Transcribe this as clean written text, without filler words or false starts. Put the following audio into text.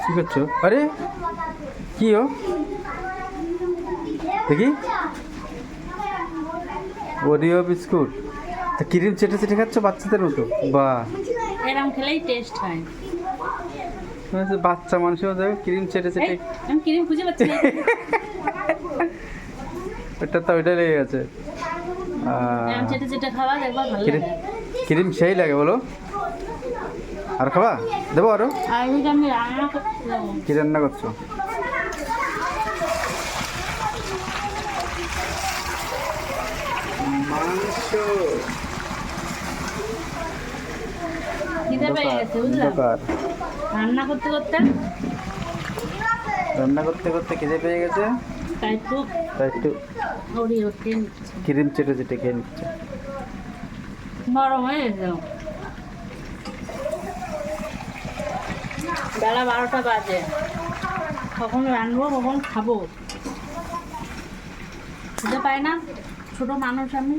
কি করছো? আরে কি ও দেখি, ওরিও বিস্কুট, তা ক্রিম চেটে চেটে খাচ্ছ বাচ্চাদের মতো? বাহ, এরকম খেলেই টেস্ট হয়। বাচ্চা মানুষের মতো ক্রিম চেটে চেটে। আমি ক্রিম খুঁজে পাচ্ছি না। ওটা তো ওইটা লেগে গেছে। এরকম চেটে চেটে খাওয়া দেখবা ভালো ক্রিম লাগে। ক্রিম সেই লাগে বলো। আর খাবা? দেবো আরো? আর এদিকে আমি রান্না করতে যাবো। কি রান্না করছো? মাংস। খিদে পেয়ে গেছে বুঝলাম। অন্ধকার। রান্না করতে করতে রান্না করতে করতে খিদে পেয়ে গেছে, তাই একটু ওরিও খেয়ে নিচ্ছি। ক্রিম চেটে চেটে খেয়ে নিচ্ছে। নরম হয়ে গেছে। বেলা 12টা বাজে, কখন রান্নবো কখন খাবো খেতে পাই না, ছোট মানুষ আমি।